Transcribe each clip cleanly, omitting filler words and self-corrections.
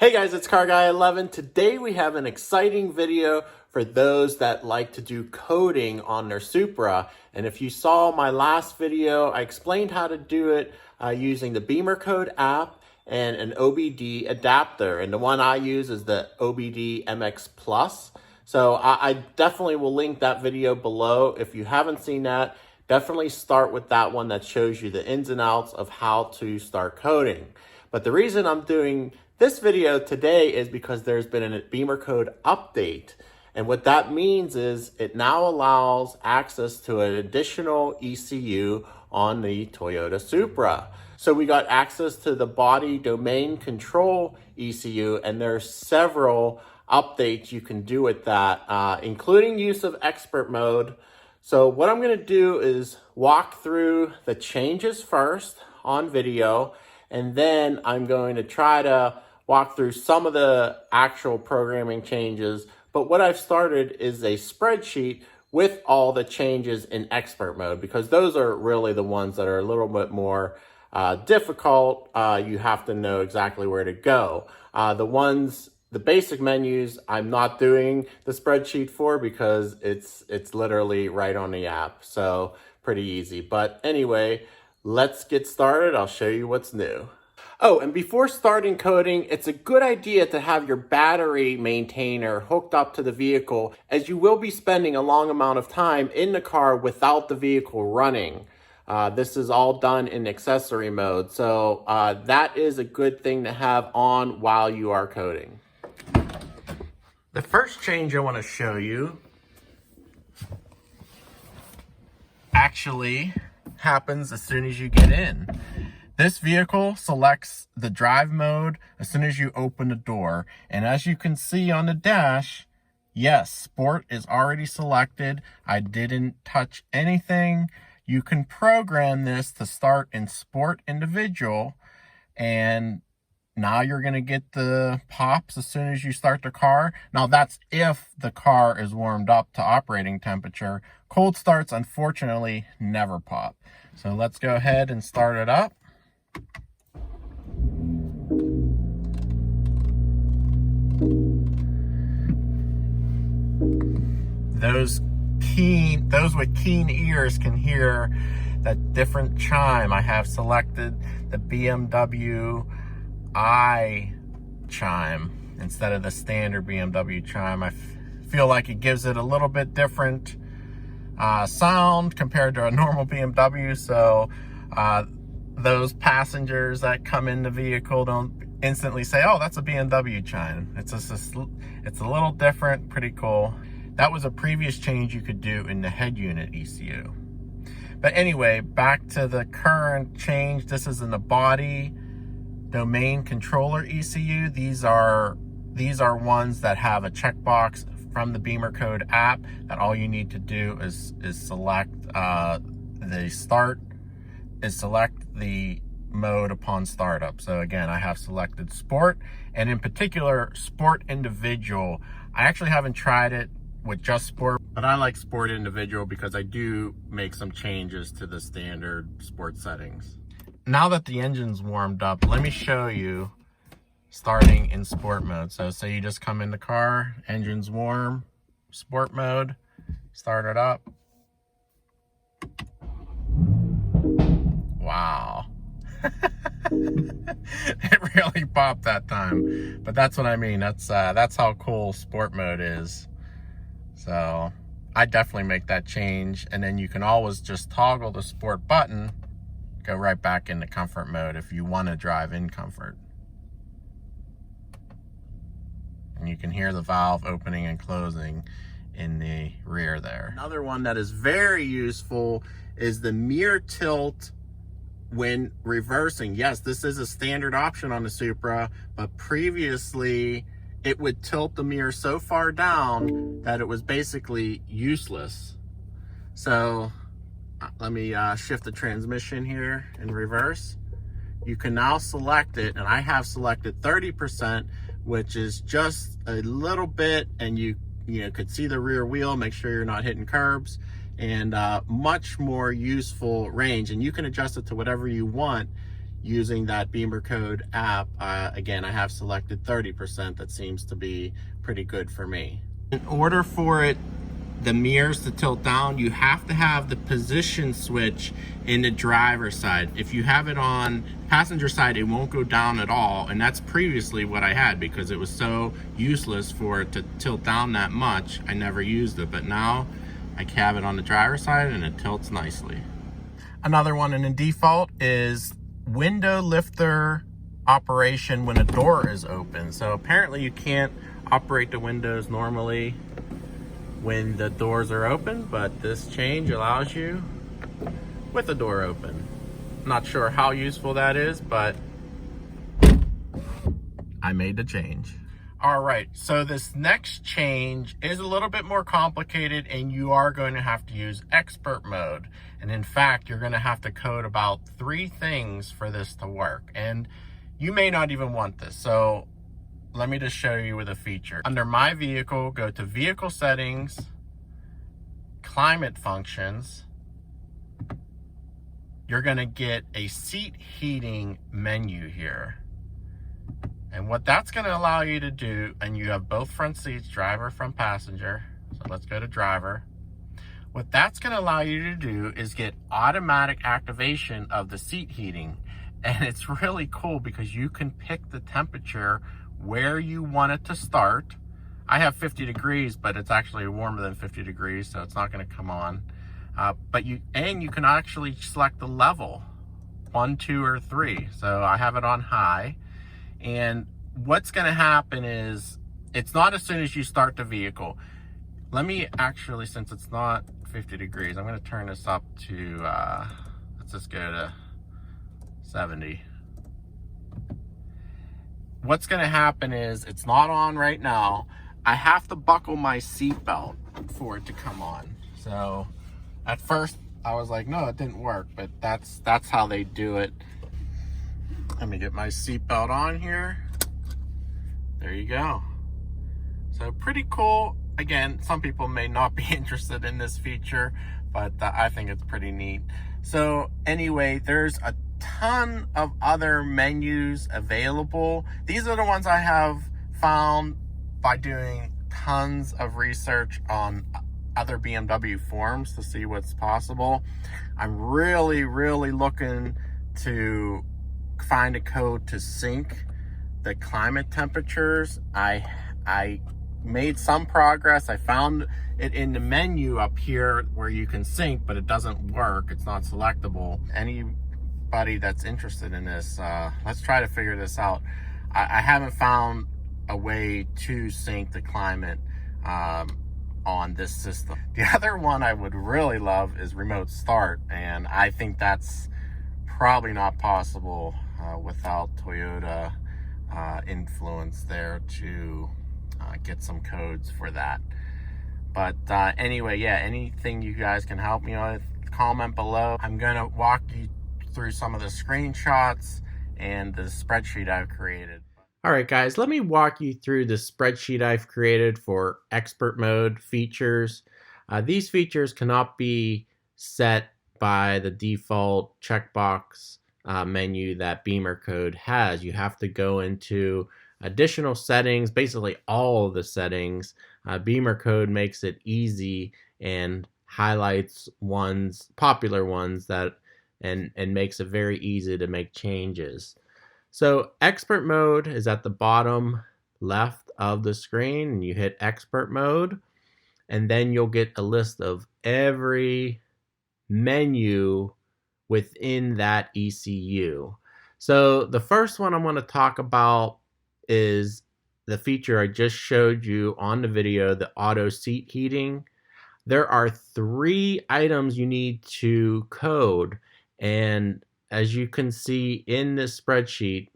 Hey guys, it's Car Guy 11. Today we have an exciting video for those that like to do coding on their Supra. And if you saw my last video, I explained how to do it using the BimmerCode app and an OBD adapter. And the one I use is the OBD MX Plus. So I definitely will link that video below. If you haven't seen that, definitely start with that one that shows you the ins and outs of how to start coding. But the reason I'm doing this video today is because there's been a BimmerCode update. And what that means is it now allows access to an additional ECU on the Toyota Supra. So we got access to the body domain control ECU, and there are several updates you can do with that, including use of expert mode. So what I'm going to do is walk through the changes first on video, and then I'm going to try to walk through some of the actual programming changes. But what I've started is a spreadsheet with all the changes in expert mode, because those are really the ones that are a little bit more difficult. You have to know exactly where to go. The basic menus, I'm not doing the spreadsheet for because it's literally right on the app. So pretty easy. But anyway, let's get started. I'll show you what's new. Oh, and before starting coding, it's a good idea to have your battery maintainer hooked up to the vehicle, as you will be spending a long amount of time in the car without the vehicle running. This is all done in accessory mode, so that is a good thing to have on while you are coding. The first change I want to show you actually happens as soon as you get in. This vehicle selects the drive mode as soon as you open the door. And as you can see on the dash, yes, Sport is already selected. I didn't touch anything. You can program this to start in Sport Individual, and now you're going to get the pops as soon as you start the car. Now that's if the car is warmed up to operating temperature. Cold starts, unfortunately, never pop. So let's go ahead and start it up. Those with keen ears can hear that different chime. I have selected the BMW I chime instead of the standard BMW chime. I feel like it gives it a little bit different sound compared to a normal BMW. So those passengers that come in the vehicle don't instantly say, oh, that's a BMW chime. It's a little different, pretty cool. That was a previous change you could do in the head unit ECU. But anyway, back to the current change. This is in the body domain controller ECU. These are ones that have a checkbox from the BimmerCode app that all you need to do is select select the mode upon startup. So again, I have selected Sport, and in particular Sport Individual. I actually haven't tried it with just Sport, but I like Sport Individual because I do make some changes to the standard Sport settings. Now that the engine's warmed up, let me show you starting in Sport mode. So say you just come in the car, engine's warm, Sport mode, start it up. Wow. It really popped that time. But that's what I mean. That's how cool Sport mode is. So I definitely make that change. And then you can always just toggle the Sport button, go right back into comfort mode if you want to drive in comfort. And you can hear the valve opening and closing in the rear there. Another one that is very useful is the mirror tilt when reversing. Yes, this is a standard option on the Supra, but previously it would tilt the mirror so far down that it was basically useless. So let me shift the transmission here in reverse. You can now select it, and I have selected 30%, which is just a little bit, and you could see the rear wheel, make sure you're not hitting curbs, and much more useful range. And you can adjust it to whatever you want using that BimmerCode app, again, I have selected 30%. That seems to be pretty good for me. In order for the mirrors to tilt down, you have to have the position switch in the driver's side. If you have it on passenger side, it won't go down at all, and that's previously what I had because it was so useless for it to tilt down that much. I never used it, but now I have it on the driver's side and it tilts nicely. Another one in the default is window lifter operation when a door is open. So apparently you can't operate the windows normally when the doors are open, but this change allows you with the door open. Not sure how useful that is, but I made the change. All right, so this next change is a little bit more complicated, and you are going to have to use expert mode. And in fact, you're going to have to code about 3 things for this to work. And you may not even want this. So let me just show you with a feature. Under My Vehicle, go to Vehicle Settings, Climate Functions. You're going to get a seat heating menu here. And what that's going to allow you to do, and you have both front seats, driver, front passenger. So let's go to driver. What that's going to allow you to do is get automatic activation of the seat heating. And it's really cool because you can pick the temperature where you want it to start. I have 50 degrees, but it's actually warmer than 50 degrees, so it's not going to come on. But you can actually select the level, 1, 2, or 3. So I have it on high. And what's going to happen is, it's not as soon as you start the vehicle. Let me actually, since it's not 50 degrees, I'm going to turn this up to, let's just go to 70. What's going to happen is, it's not on right now. I have to buckle my seatbelt for it to come on. So at first I was like, no, it didn't work, but that's how they do it. Let me get my seatbelt on here. There you go. So pretty cool. Again, some people may not be interested in this feature, but I think it's pretty neat. So anyway, there's a ton of other menus available. These are the ones I have found by doing tons of research on other BMW forums to see what's possible. I'm really looking to find a code to sync the climate temperatures. I made some progress. I found it in the menu up here where you can sync, but it doesn't work. It's not selectable. Anybody that's interested in this, let's try to figure this out. I haven't found a way to sync the climate on this system. The other one I would really love is remote start, and I think that's probably not possible without Toyota influence there to get some codes for that. But anyway, yeah, anything you guys can help me with, comment below. I'm gonna walk you through some of the screenshots and the spreadsheet I've created. All right, guys, let me walk you through the spreadsheet I've created for expert mode features. These features cannot be set by the default checkbox menu that BimmerCode has. You have to go into additional settings, basically all of the settings. BimmerCode makes it easy and highlights popular ones that and makes it very easy to make changes. So expert mode is at the bottom left of the screen, and you hit expert mode, and then you'll get a list of every menu within that ECU. So the first one I'm going to talk about is the feature I just showed you on the video, the auto seat heating. There are 3 items you need to code, and as you can see in this spreadsheet,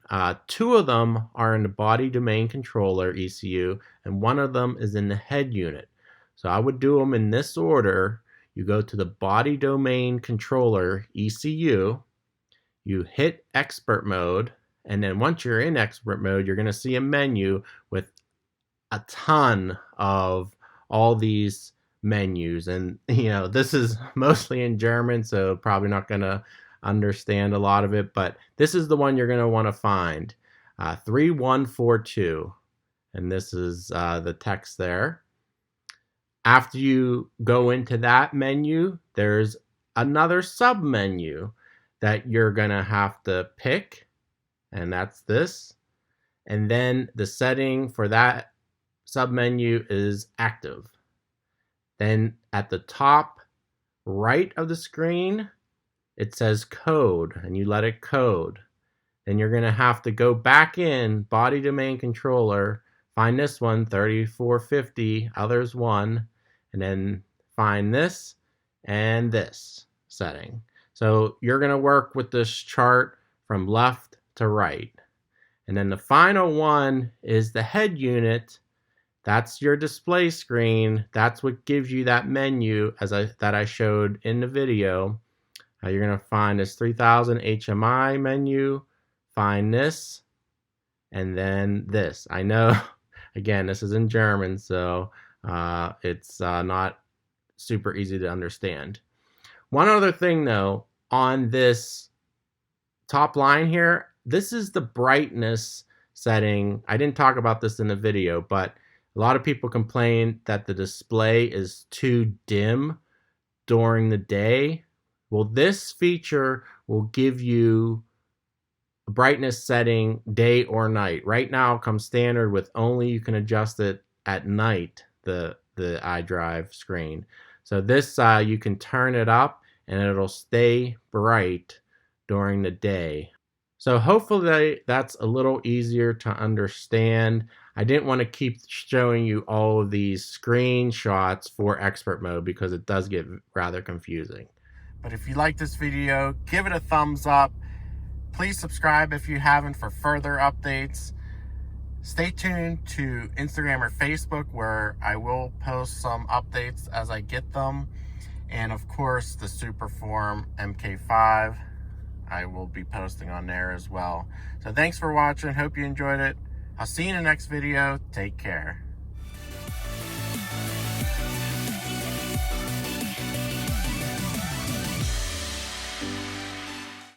2 of them are in the body domain controller ECU, and 1 of them is in the head unit. So I would do them in this order. You go to the body domain controller ECU, you hit expert mode, and then once you're in expert mode, you're going to see a menu with a ton of all these menus. And you know, this is mostly in German, so probably not going to understand a lot of it, but this is the one you're going to want to find. 3142, and this is the text there. After you go into that menu, there's another sub menu that you're going to have to pick, and that's this. And then the setting for that sub menu is active. Then at the top right of the screen, it says code, and you let it code. Then you're going to have to go back in body domain controller, find this one, 3450, others one, and then find this and this setting. So you're going to work with this chart from left to right. And then the final one is the head unit. That's your display screen. That's what gives you that menu that I showed in the video. You're going to find this 3000 HMI menu, find this, and then this. I know, again, this is in German, so it's not super easy to understand. One other thing, though, on this top line here, this is the brightness setting. I didn't talk about this in the video, but a lot of people complain that the display is too dim during the day. Well, this feature will give you a brightness setting day or night. Right now it comes standard with only you can adjust it at night, the iDrive screen. So this you can turn it up and it'll stay bright during the day. So hopefully that's a little easier to understand. I didn't want to keep showing you all of these screenshots for expert mode because it does get rather confusing. But if you like this video, give it a thumbs up. Please subscribe if you haven't for further updates. Stay tuned to Instagram or Facebook where I will post some updates as I get them. And of course, the Supra Forum MK5. I will be posting on there as well. So thanks for watching. Hope you enjoyed it. I'll see you in the next video. Take care.